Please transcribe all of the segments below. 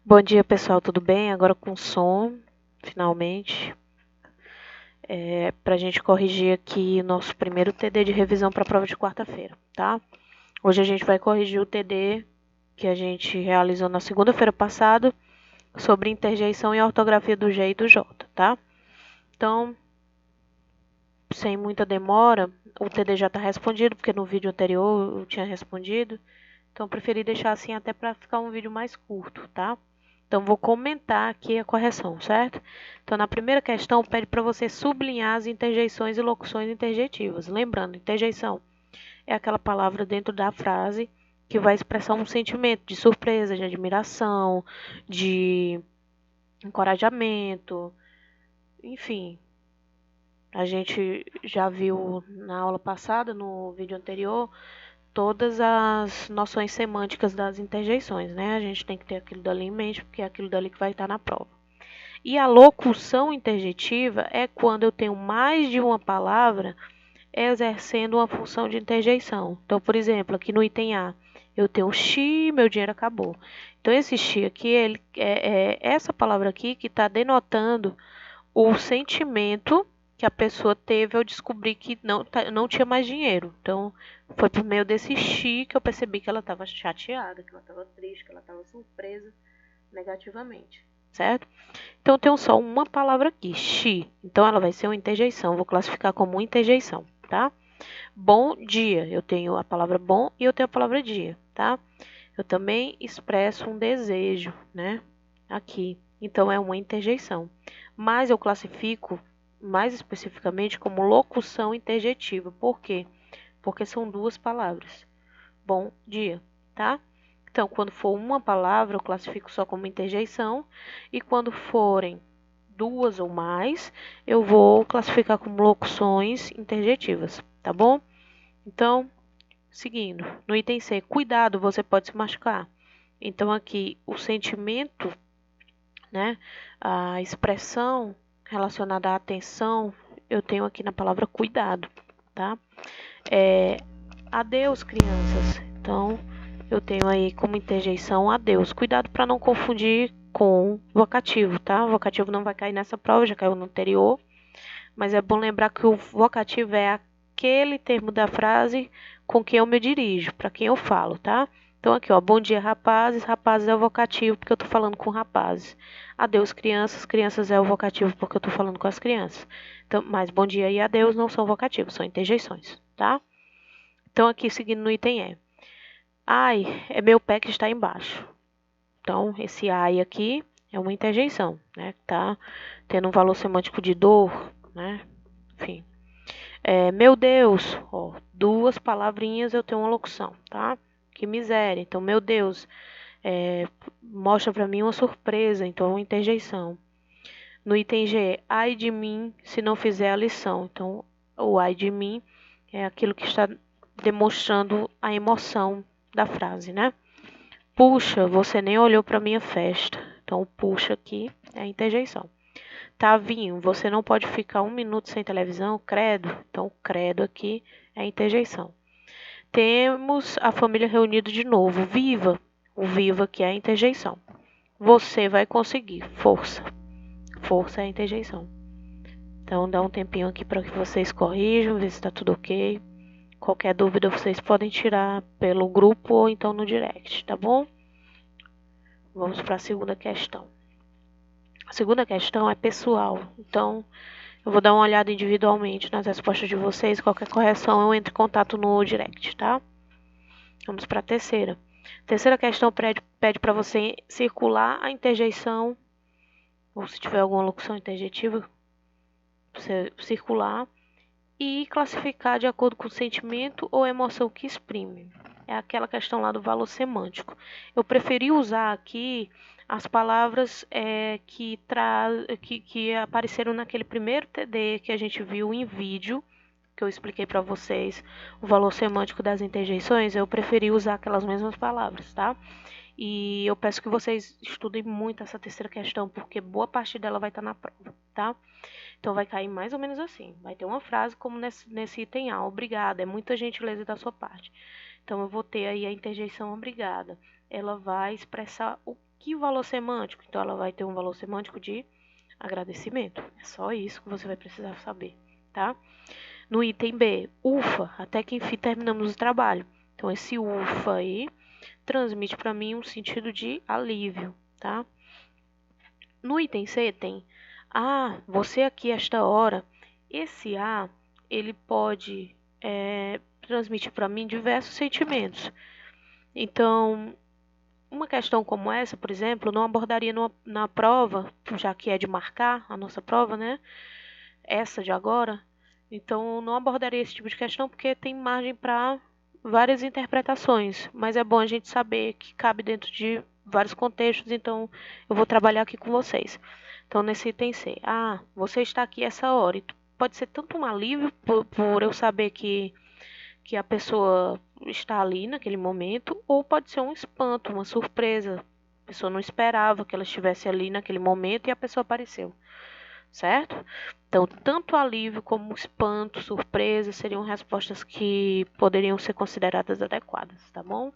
Bom dia, pessoal, tudo bem? Agora com som, finalmente, para a gente corrigir aqui o nosso primeiro TD de revisão para a prova de quarta-feira, tá? Hoje a gente vai corrigir o TD que a gente realizou na segunda-feira passada sobre interjeição e ortografia do G e do J, tá? Então, sem muita demora, o TD já está respondido, porque no vídeo anterior eu tinha respondido. Então, eu preferi deixar assim até para ficar um vídeo mais curto, tá? Então, vou comentar aqui a correção, certo? Então, na primeira questão, pede para você sublinhar as interjeições e locuções interjetivas. Lembrando, interjeição é aquela palavra dentro da frase que vai expressar um sentimento de surpresa, de admiração, de encorajamento, enfim. A gente já viu na aula passada, no vídeo anterior, todas as noções semânticas das interjeições, né? A gente tem que ter aquilo dali em mente, porque é aquilo dali que vai estar na prova. E a locução interjetiva é quando eu tenho mais de uma palavra exercendo uma função de interjeição. Então, por exemplo, aqui no item A, eu tenho xi, meu dinheiro acabou. Então, esse xi aqui, ele é essa palavra aqui que está denotando o sentimento que a pessoa teve ao descobrir que não tinha mais dinheiro. Então, foi por meio desse xi que eu percebi que ela estava chateada, que ela estava triste, que ela estava surpresa negativamente, certo? Então, eu tenho só uma palavra aqui, xi. Então, ela vai ser uma interjeição. Vou classificar como uma interjeição, tá? Bom dia. Eu tenho a palavra bom e eu tenho a palavra dia, tá? Eu também expresso um desejo, né? Aqui. Então, é uma interjeição. Mas eu classifico mais especificamente como locução interjetiva. Por quê? Porque são duas palavras. Bom dia, tá? Então, quando for uma palavra, eu classifico só como interjeição. E quando forem duas ou mais, eu vou classificar como locuções interjetivas, tá bom? Então, seguindo, no item C, cuidado, você pode se machucar. Então, aqui, o sentimento, né, a expressão relacionada à atenção, eu tenho aqui na palavra cuidado, tá? Adeus, crianças. Então, eu tenho aí como interjeição adeus. Cuidado para não confundir com vocativo, tá? O vocativo não vai cair nessa prova, já caiu no anterior. Mas é bom lembrar que o vocativo é aquele termo da frase com quem eu me dirijo, para quem eu falo, tá? Então, aqui, ó, bom dia, rapazes. Rapazes é o vocativo, porque eu tô falando com rapazes. Adeus, crianças. Crianças é o vocativo, porque eu tô falando com as crianças. Então, mas bom dia e adeus não são vocativos, são interjeições, tá? Então, aqui, seguindo no item E. Ai, é meu pé que está embaixo. Então, esse ai aqui é uma interjeição, né? Tá tendo um valor semântico de dor, né? Enfim. Meu Deus, ó, duas palavrinhas eu tenho uma locução, tá? Que miséria. Então, meu Deus, mostra pra mim uma surpresa, então é uma interjeição. No item G, ai de mim se não fizer a lição. Então, o ai de mim é aquilo que está demonstrando a emoção da frase, né? Puxa, você nem olhou para minha festa. Então, puxa aqui é a interjeição. Tavinho, você não pode ficar 1 minuto sem televisão, credo. Então, credo aqui é a interjeição. Temos a família reunida de novo. Viva! O viva aqui é a interjeição. Você vai conseguir. Força. Força é a interjeição. Então, dá um tempinho aqui para que vocês corrijam, ver se está tudo ok. Qualquer dúvida vocês podem tirar pelo grupo ou então no direct, tá bom? Vamos para a segunda questão. A segunda questão é pessoal, então eu vou dar uma olhada individualmente nas respostas de vocês. Qualquer correção eu entro em contato no direct, tá? Vamos para a terceira. Terceira questão pede para você circular a interjeição, ou se tiver alguma locução interjetiva, você circular e classificar de acordo com o sentimento ou emoção que exprime. É aquela questão lá do valor semântico. Eu preferi usar aqui as palavras que apareceram naquele primeiro TD que a gente viu em vídeo, que eu expliquei para vocês o valor semântico das interjeições. Eu preferi usar aquelas mesmas palavras, tá? E eu peço que vocês estudem muito essa terceira questão, porque boa parte dela vai estar na prova, tá? Então, vai cair mais ou menos assim. Vai ter uma frase como nesse item A, obrigada, é muita gentileza da sua parte. Então, eu vou ter aí a interjeição obrigada. Ela vai expressar o Que valor semântico? Então, ela vai ter um valor semântico de agradecimento. É só isso que você vai precisar saber, tá? No item B, ufa, até que enfim terminamos o trabalho. Então, esse ufa aí transmite para mim um sentido de alívio, tá? No item C tem, você aqui esta hora. Esse ele pode transmitir para mim diversos sentimentos. Então, uma questão como essa, por exemplo, eu não abordaria na prova, já que é de marcar a nossa prova, né? Essa de agora. Então, eu não abordaria esse tipo de questão porque tem margem para várias interpretações. Mas é bom a gente saber que cabe dentro de vários contextos, então eu vou trabalhar aqui com vocês. Então, nesse item C, você está aqui essa hora. E pode ser tanto um alívio por eu saber que a pessoa está ali naquele momento, ou pode ser um espanto, uma surpresa. A pessoa não esperava que ela estivesse ali naquele momento e a pessoa apareceu, certo? Então, tanto alívio como espanto, surpresa, seriam respostas que poderiam ser consideradas adequadas, tá bom?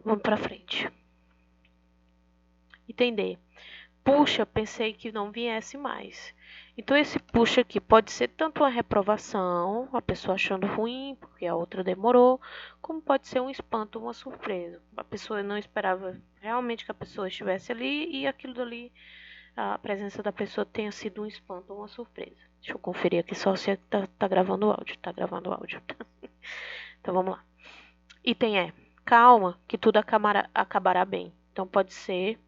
Vamos para frente. Entender. Puxa, pensei que não viesse mais. Então, esse puxa aqui pode ser tanto uma reprovação, a pessoa achando ruim, porque a outra demorou, como pode ser um espanto, uma surpresa. A pessoa não esperava realmente que a pessoa estivesse ali e aquilo dali, a presença da pessoa tenha sido um espanto ou uma surpresa. Deixa eu conferir aqui só se tá gravando o áudio. Tá gravando o áudio. Então, vamos lá. Item E. Calma, que tudo acabará bem. Então, pode ser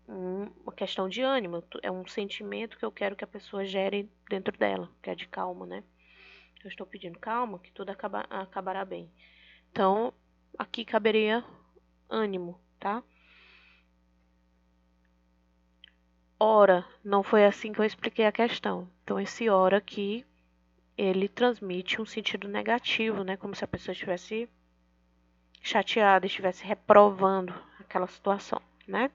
uma questão de ânimo, é um sentimento que eu quero que a pessoa gere dentro dela, que é de calma, né? Eu estou pedindo calma, que tudo acabará bem. Então, aqui caberia ânimo, tá? Ora, não foi assim que eu expliquei a questão. Então, esse ora aqui, ele transmite um sentido negativo, né? Como se a pessoa estivesse chateada, estivesse reprovando aquela situação, né?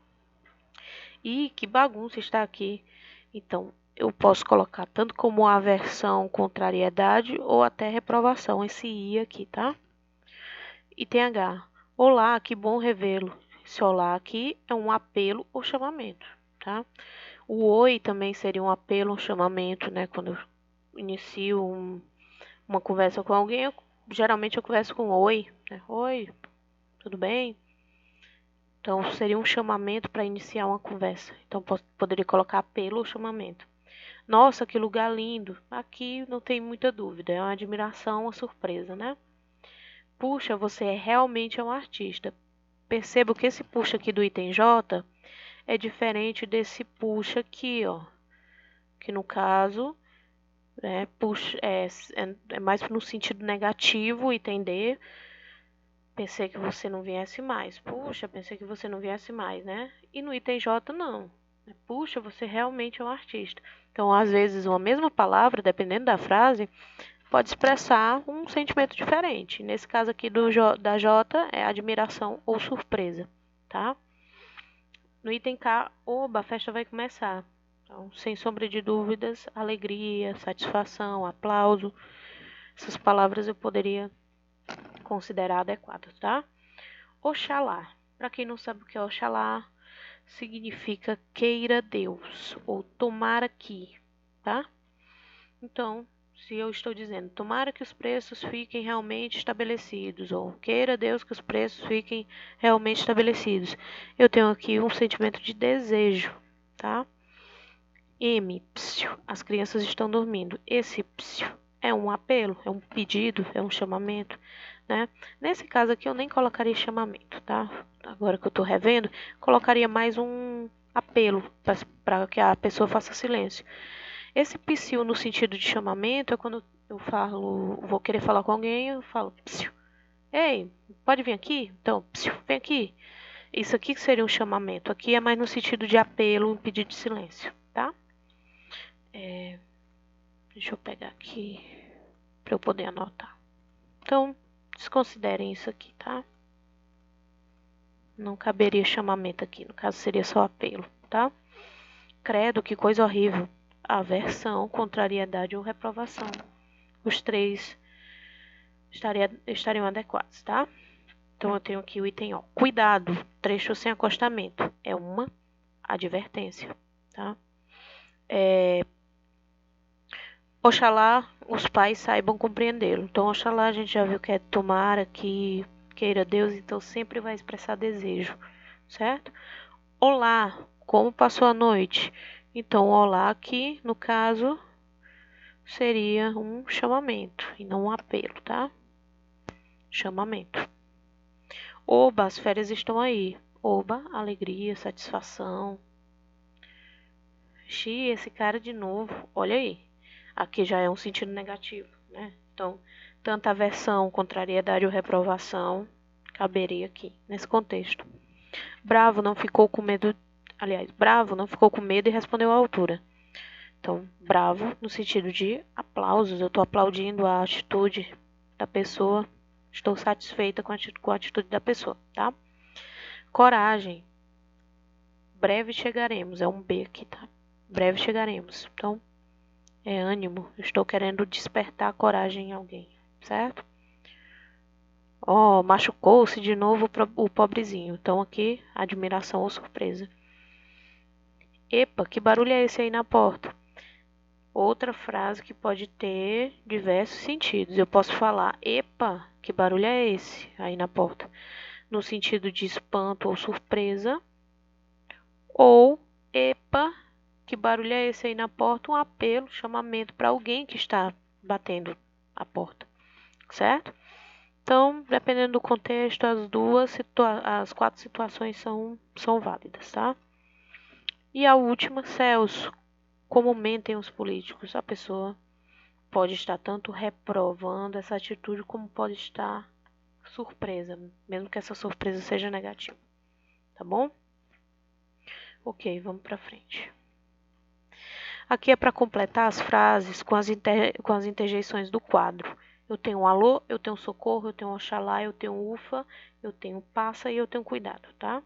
E que bagunça está aqui. Então, eu posso colocar tanto como aversão, contrariedade ou até reprovação, esse I aqui, tá? Item H. Olá, que bom revê-lo. Esse olá aqui é um apelo ou chamamento, tá? O oi também seria um apelo ou chamamento, né? Quando eu inicio uma conversa com alguém, geralmente eu converso com oi, né? Oi, tudo bem? Então, seria um chamamento para iniciar uma conversa. Então, poderia colocar apelo ou chamamento. Nossa, que lugar lindo. Aqui não tem muita dúvida. É uma admiração, uma surpresa, né? Puxa, você realmente é um artista. Percebo que esse puxa aqui do item J é diferente desse puxa aqui, ó. Que no caso, puxa, é mais no sentido negativo, item D. Pensei que você não viesse mais. Puxa, pensei que você não viesse mais, né? E no item J, não. Puxa, você realmente é um artista. Então, às vezes, uma mesma palavra, dependendo da frase, pode expressar um sentimento diferente. Nesse caso aqui da J, é admiração ou surpresa, tá? No item K, oba, a festa vai começar. Então, sem sombra de dúvidas, alegria, satisfação, aplauso. Essas palavras eu poderia considerar adequadas, tá? Oxalá. Para quem não sabe o que é Oxalá, significa queira Deus ou tomara que, tá? Então, se eu estou dizendo tomara que os preços fiquem realmente estabelecidos ou queira Deus que os preços fiquem realmente estabelecidos, eu tenho aqui um sentimento de desejo, tá? M, psiu, as crianças estão dormindo. Esse psiu é um apelo, é um pedido, é um chamamento, né? Nesse caso aqui eu nem colocaria chamamento, tá? Agora que eu tô revendo, colocaria mais um apelo para que a pessoa faça silêncio. Esse psiu no sentido de chamamento é quando eu falo, vou querer falar com alguém, eu falo psiu. Ei, pode vir aqui? Então, psiu, vem aqui. Isso aqui que seria um chamamento. Aqui é mais no sentido de apelo, um pedido de silêncio, tá? Deixa eu pegar aqui para eu poder anotar. Então, desconsiderem isso aqui, tá? Não caberia chamamento aqui, no caso seria só apelo, tá? Credo, que coisa horrível. Aversão, contrariedade ou reprovação. Os três estariam adequados, tá? Então, eu tenho aqui o item O. Cuidado, trecho sem acostamento. É uma advertência, tá? Oxalá os pais saibam compreendê-lo. Então, oxalá a gente já viu que é tomara, que queira Deus, então sempre vai expressar desejo, certo? Olá, como passou a noite? Então, olá aqui, no caso, seria um chamamento e não um apelo, tá? Chamamento. Oba, as férias estão aí. Oba, alegria, satisfação. Xi, esse cara de novo. Olha aí. Aqui já é um sentido negativo, né? Então, tanta aversão, contrariedade ou reprovação caberia aqui, nesse contexto. Bravo não ficou com medo. Aliás, bravo não ficou com medo e respondeu à altura. Então, bravo no sentido de aplausos. Eu estou aplaudindo a atitude da pessoa. Estou satisfeita com a atitude da pessoa, tá? Coragem. Breve chegaremos. É um B aqui, tá? Breve chegaremos. Então, é ânimo. Estou querendo despertar coragem em alguém, certo? Ó, machucou-se de novo o pobrezinho. Então, aqui, admiração ou surpresa. Epa, que barulho é esse aí na porta? Outra frase que pode ter diversos sentidos. Eu posso falar, epa, que barulho é esse aí na porta? No sentido de espanto ou surpresa. Ou, epa, que barulho é esse aí na porta? Um apelo, chamamento para alguém que está batendo a porta, certo? Então, dependendo do contexto, as 4 situações são válidas, tá? E a última, céus. Como mentem os políticos? A pessoa pode estar tanto reprovando essa atitude, como pode estar surpresa, mesmo que essa surpresa seja negativa. Tá bom? Ok, vamos para frente. Aqui é para completar as frases com as interjeições do quadro. Eu tenho um alô, eu tenho socorro, eu tenho oxalá, eu tenho ufa, eu tenho passa e eu tenho cuidado, tá?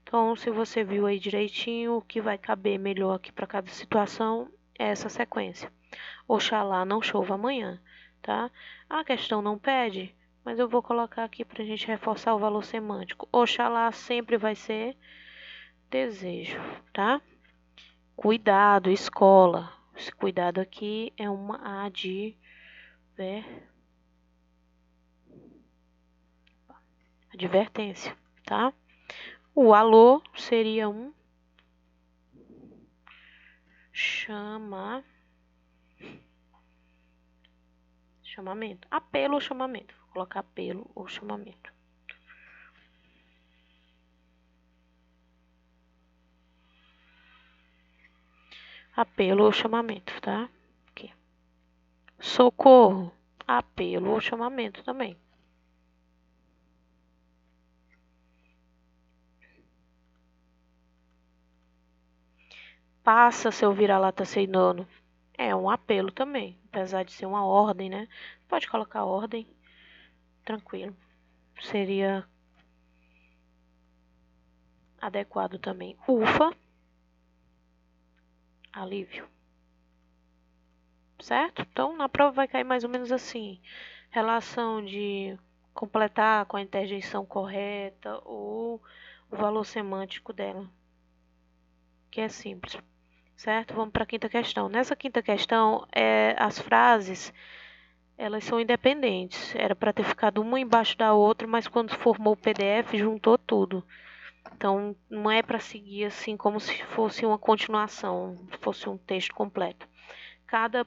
Então, se você viu aí direitinho, o que vai caber melhor aqui para cada situação é essa sequência. Oxalá não chova amanhã, tá? A questão não pede, mas eu vou colocar aqui para a gente reforçar o valor semântico. Oxalá sempre vai ser desejo, tá? Cuidado, escola. Esse cuidado aqui é uma advertência, tá? O alô seria um chamamento. Apelo ou chamamento. Vou colocar apelo ou chamamento. Apelo ou chamamento, tá? Aqui. Socorro. Apelo ou chamamento também. Passa, seu vira-lata sem dono. É um apelo também, apesar de ser uma ordem, né? Pode colocar ordem, tranquilo. Seria adequado também. Ufa, alívio. Certo? Então, na prova vai cair mais ou menos assim. Relação de completar com a interjeição correta ou o valor semântico dela, que é simples. Certo? Vamos para a quinta questão. Nessa quinta questão, as frases elas são independentes. Era para ter ficado uma embaixo da outra, mas quando formou o PDF, juntou tudo. Então, não é para seguir assim como se fosse uma continuação, fosse um texto completo. Cada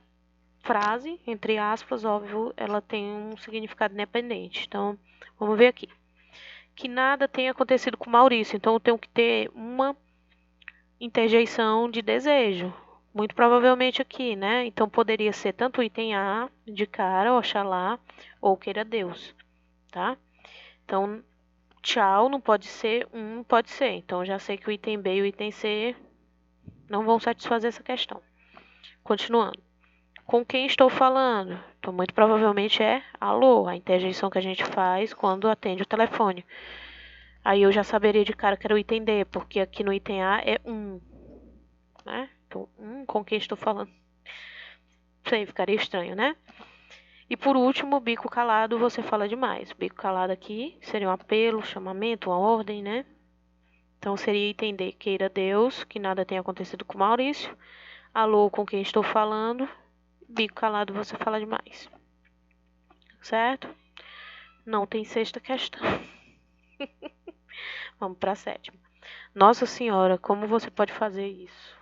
frase, entre aspas, óbvio, ela tem um significado independente. Então, vamos ver aqui. Que nada tenha acontecido com Maurício. Então, eu tenho que ter uma interjeição de desejo. Muito provavelmente aqui, né? Então, poderia ser tanto o item A, de cara, oxalá, ou queira Deus, tá? Então, tchau não pode ser, pode ser. Então, já sei que o item B e o item C não vão satisfazer essa questão. Continuando. Com quem estou falando? Então, muito provavelmente é alô, a interjeição que a gente faz quando atende o telefone. Aí eu já saberia de cara que era o item D, porque aqui no item A é né? Então, com quem estou falando? Isso aí ficaria estranho, né? E por último, bico calado, você fala demais. Bico calado aqui seria um apelo, um chamamento, uma ordem, né? Então seria entender, queira Deus, que nada tenha acontecido com o Maurício. Alô, com quem estou falando. Bico calado, você fala demais. Certo? Não tem sexta questão. Vamos para a sétima. Nossa Senhora, como você pode fazer isso?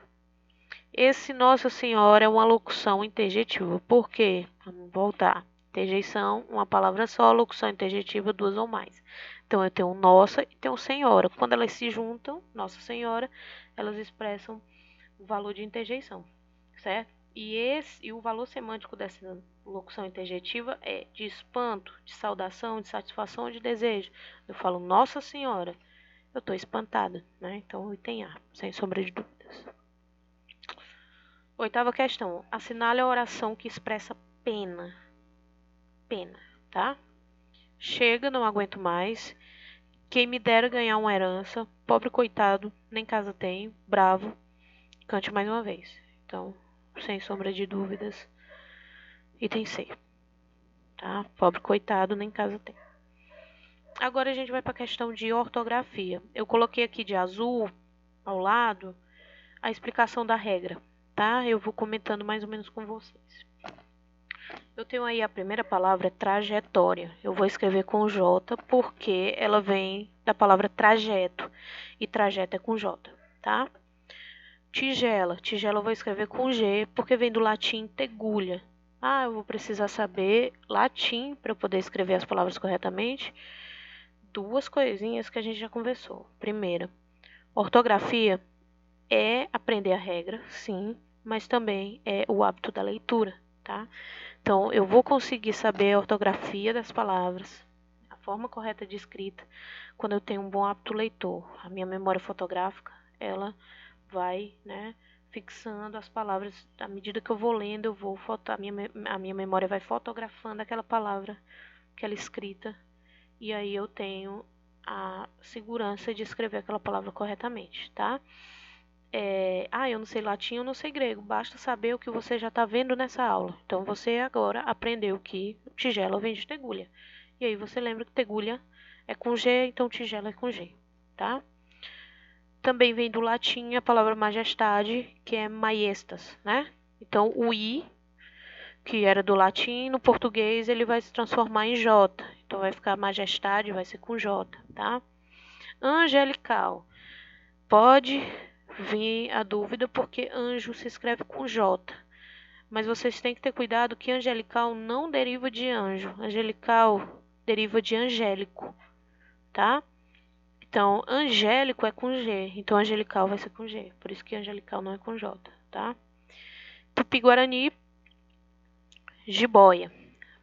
Esse Nossa Senhora é uma locução interjetiva. Por quê? Vamos voltar. Interjeição, uma palavra só, locução interjetiva, duas ou mais. Então, eu tenho Nossa e tenho Senhora. Quando elas se juntam, Nossa Senhora, elas expressam o valor de interjeição, certo? E o valor semântico dessa locução interjetiva é de espanto, de saudação, de satisfação ou de desejo. Eu falo Nossa Senhora, eu estou espantada, né? Então, o item A, sem sombra de dúvidas. Oitava questão. Assinale a oração que expressa pena. Pena, tá? Chega, não aguento mais. Quem me dera ganhar uma herança. Pobre coitado, nem casa tenho. Bravo. Cante mais uma vez. Então, sem sombra de dúvidas, item C. Tá? Pobre coitado, nem casa tem. Agora a gente vai para a questão de ortografia. Eu coloquei aqui de azul ao lado a explicação da regra, tá? Eu vou comentando mais ou menos com vocês. Eu tenho aí a primeira palavra, trajetória. Eu vou escrever com J porque ela vem da palavra trajeto. E trajeto é com J, tá? Tigela. Tigela eu vou escrever com G porque vem do latim tegulha. Ah, eu vou precisar saber latim para eu poder escrever as palavras corretamente. Duas coisinhas que a gente já conversou. Primeira, ortografia é aprender a regra, sim, mas também é o hábito da leitura, tá? Então, eu vou conseguir saber a ortografia das palavras, a forma correta de escrita, quando eu tenho um bom hábito leitor. A minha memória fotográfica, ela vai, né, fixando as palavras. À medida que eu vou lendo, a minha memória vai fotografando aquela palavra, aquela escrita, e aí eu tenho a segurança de escrever aquela palavra corretamente, tá? Eu não sei latim, eu não sei grego. Basta saber o que você já está vendo nessa aula. Então, você agora aprendeu que tigela vem de tegulha. E aí, você lembra que tegulha é com G, então tigela é com G, tá? Também vem do latim a palavra majestade, que é maiestas, né? Então, o I, que era do latim, no português ele vai se transformar em J. Então, vai ficar majestade, vai ser com J, tá? Angelical. Pode vir a dúvida porque anjo se escreve com J. Mas vocês têm que ter cuidado que angelical não deriva de anjo. Angelical deriva de angélico, tá? Então, angélico é com G. Então, angelical vai ser com G. Por isso que angelical não é com J, tá? Tupi-Guarani, jiboia.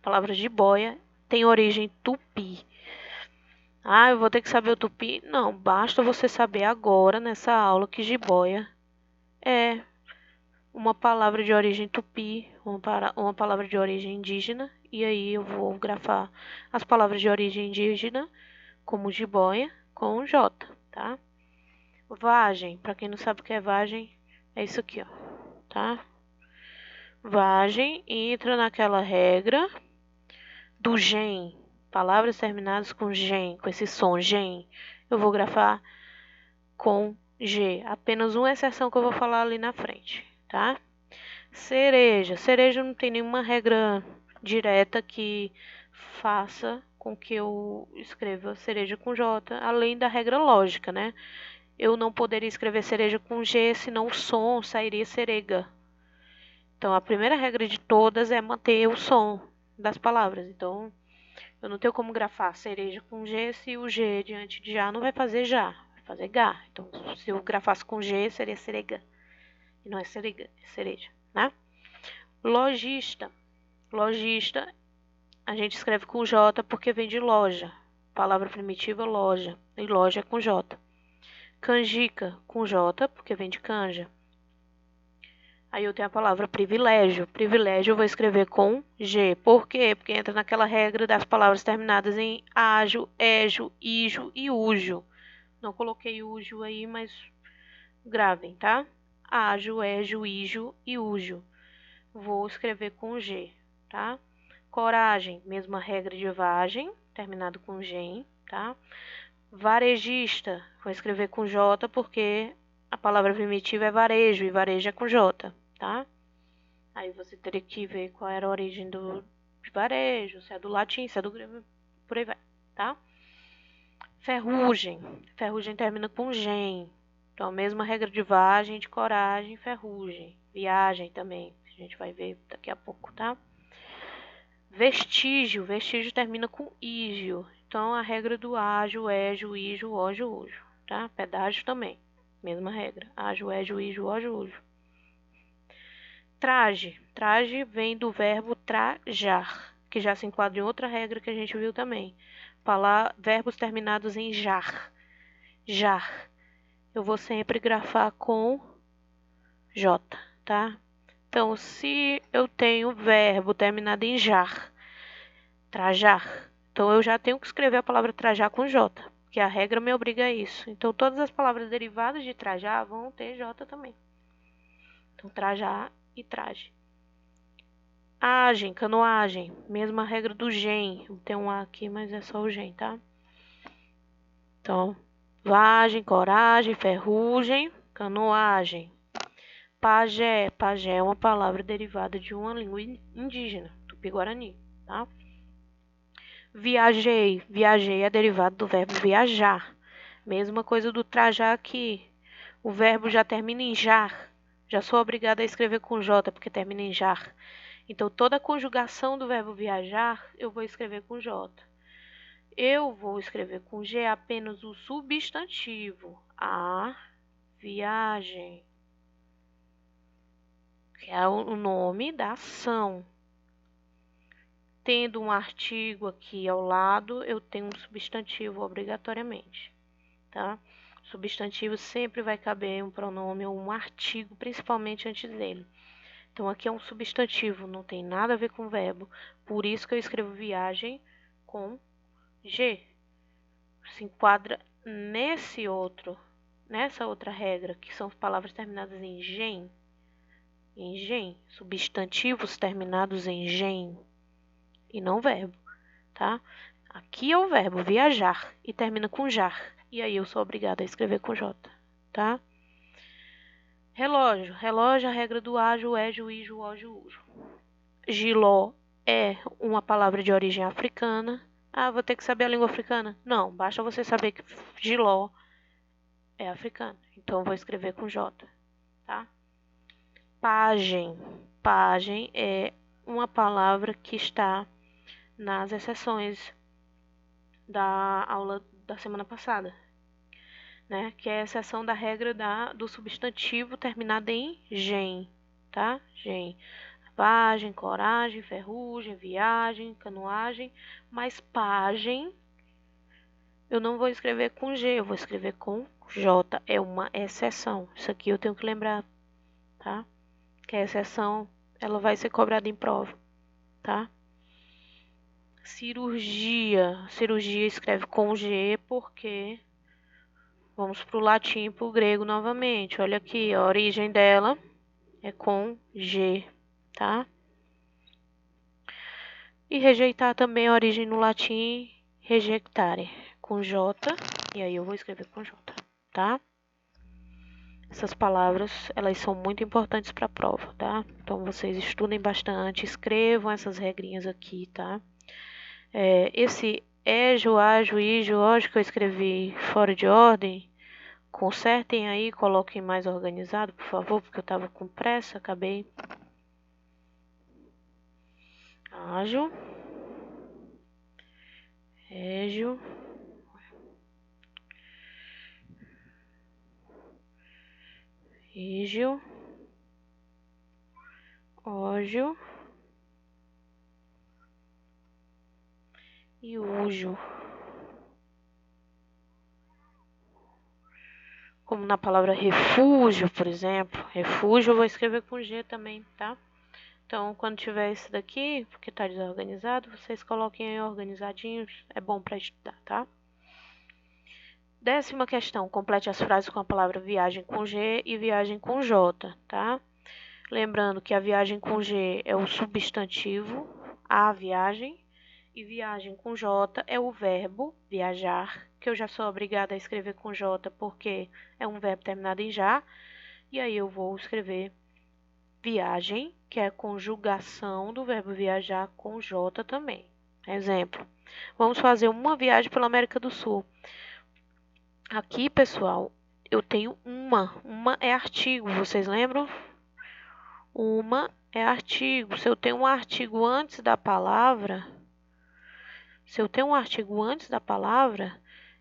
A palavra jiboia tem origem tupi. Ah, eu vou ter que saber o tupi? Não, basta você saber agora, nessa aula, que jiboia é uma palavra de origem tupi, uma palavra de origem indígena, e aí eu vou grafar as palavras de origem indígena, como jiboia, com J, tá? Vagem, para quem não sabe o que é vagem, é isso aqui, ó, tá? Vagem entra naquela regra do gen, palavras terminadas com gen, com esse som gen, eu vou grafar com G, apenas uma exceção que eu vou falar ali na frente, tá? Cereja. Cereja não tem nenhuma regra direta que faça com que eu escreva cereja com J, além da regra lógica, né? Eu não poderia escrever cereja com G, senão o som sairia serega. Então, a primeira regra de todas é manter o som das palavras. Então, eu não tenho como grafar cereja com G se o G diante de já não vai fazer já, vai fazer G. Então, se eu grafasse com G, seria serega. E não é serega, é cereja, né? Lojista. Lojista, a gente escreve com J porque vem de loja. Palavra primitiva, loja. E loja é com J. Canjica, com J, porque vem de canja. Aí eu tenho a palavra privilégio. Privilégio eu vou escrever com G. Por quê? Porque entra naquela regra das palavras terminadas em ágio, égio, ijo e ujo. Não coloquei ujo aí, mas gravem, tá? Ágio, égio, ijo e ujo. Vou escrever com G, tá? Coragem, mesma regra de vagem, terminado com gen, tá? Varejista, vou escrever com J porque a palavra primitiva é varejo e varejo é com J, tá? Aí você teria que ver qual era a origem do varejo, se é do latim, se é do grego, por aí vai, tá? Ferrugem, ferrugem termina com gen, então a mesma regra de vagem, de coragem, ferrugem. Viagem também, a gente vai ver daqui a pouco, tá? Vestígio, vestígio termina com ígio. Então, a regra do ágio, égio, ígio, ógio, ujo, tá? Pedágio também, mesma regra. Ágio, égio, ígio, ógio, ujo. Traje. Traje vem do verbo trajar, que já se enquadra em outra regra que a gente viu também. Verbos terminados em jar. Jar. Eu vou sempre grafar com J, tá? Então, se eu tenho verbo terminado em jar, trajar, então eu já tenho que escrever a palavra trajar com J, porque a regra me obriga a isso. Então, todas as palavras derivadas de trajar vão ter J também. Então, trajar e traje. Agem, canoagem, mesma regra do gen. Tem um A aqui, mas é só o gen, tá? Então, vagem, coragem, ferrugem, canoagem. Pajé, pajé é uma palavra derivada de uma língua indígena, tupi-guarani, tá? Viajei, viajei é derivado do verbo viajar. Mesma coisa do trajar aqui. O verbo já termina em jar. Já sou obrigada a escrever com J, porque termina em jar. Então, toda a conjugação do verbo viajar, eu vou escrever com J. Eu vou escrever com G apenas o substantivo. A viagem, que é o nome da ação. Tendo um artigo aqui ao lado, eu tenho um substantivo obrigatoriamente, tá? Substantivo sempre vai caber um pronome ou um artigo, principalmente antes dele. Então, aqui é um substantivo, não tem nada a ver com verbo. Por isso que eu escrevo viagem com G. Se enquadra nessa outra regra, que são palavras terminadas em gen. Em gen, substantivos terminados em gen e não verbo, tá? Aqui é o verbo viajar e termina com jar. E aí eu sou obrigada a escrever com J, tá? Relógio. Relógio, a regra do ágio, égio, ígio, ógio, ujo. Giló é uma palavra de origem africana. Ah, vou ter que saber a língua africana? Não, basta você saber que giló é africano. Então, eu vou escrever com J, tá? Pajem. Pajem é uma palavra que está nas exceções da aula da semana passada, né? Que é a exceção da regra do substantivo terminado em gen, tá? Gen. Vagem, coragem, ferrugem, viagem, canoagem, mas pajem eu não vou escrever com G, eu vou escrever com J, é uma exceção. Isso aqui eu tenho que lembrar, tá? Que a exceção, ela vai ser cobrada em prova, tá? Cirurgia, cirurgia escreve com G porque vamos para o latim e para o grego novamente. Olha aqui, a origem dela é com G, tá? E rejeitar também a origem no latim, rejectare, com J, e aí eu vou escrever com J, tá? Essas palavras, elas são muito importantes para a prova, tá? Então, vocês estudem bastante, escrevam essas regrinhas aqui, tá? Esse égio, ágio, ígio, ógio que eu escrevi fora de ordem, consertem aí, coloquem mais organizado, por favor, porque eu estava com pressa, acabei. Ágio, égio, ígio, ógio e ujo. Como na palavra refúgio, por exemplo. Refúgio eu vou escrever com G também, tá? Então, quando tiver esse daqui, porque tá desorganizado, vocês coloquem aí organizadinhos. É bom para estudar, tá? 10ª questão. Complete as frases com a palavra viagem com G e viagem com J, tá? Lembrando que a viagem com G é o substantivo, a viagem. E viagem com J é o verbo viajar, que eu já sou obrigada a escrever com J porque é um verbo terminado em já. E aí eu vou escrever viagem, que é a conjugação do verbo viajar com J também. Exemplo, vamos fazer uma viagem pela América do Sul. Aqui, pessoal, eu tenho uma. Uma é artigo, vocês lembram? Uma é artigo. Se eu tenho um artigo antes da palavra,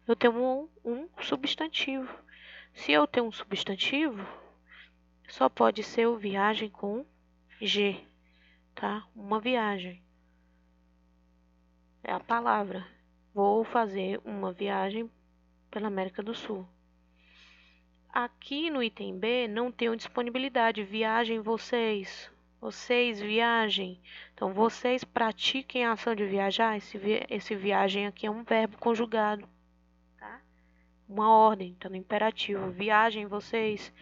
eu tenho um substantivo. Se eu tenho um substantivo, só pode ser o viagem com G, tá? Uma viagem. É a palavra. Vou fazer uma viagem pela América do Sul. Aqui no item B não tenho disponibilidade. Viajem vocês. Vocês viajem. Então, vocês pratiquem a ação de viajar. Esse viagem aqui é um verbo conjugado, tá? Uma ordem, tá no imperativo. Viajem vocês.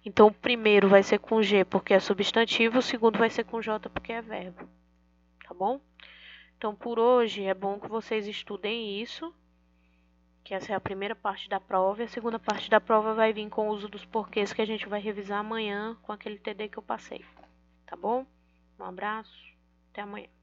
Então, o primeiro vai ser com G porque é substantivo. O segundo vai ser com J porque é verbo. Tá bom? Então, por hoje, é bom que vocês estudem isso, que essa é a primeira parte da prova, e a segunda parte da prova vai vir com o uso dos porquês, que a gente vai revisar amanhã com aquele TD que eu passei. Tá bom? Um abraço, até amanhã.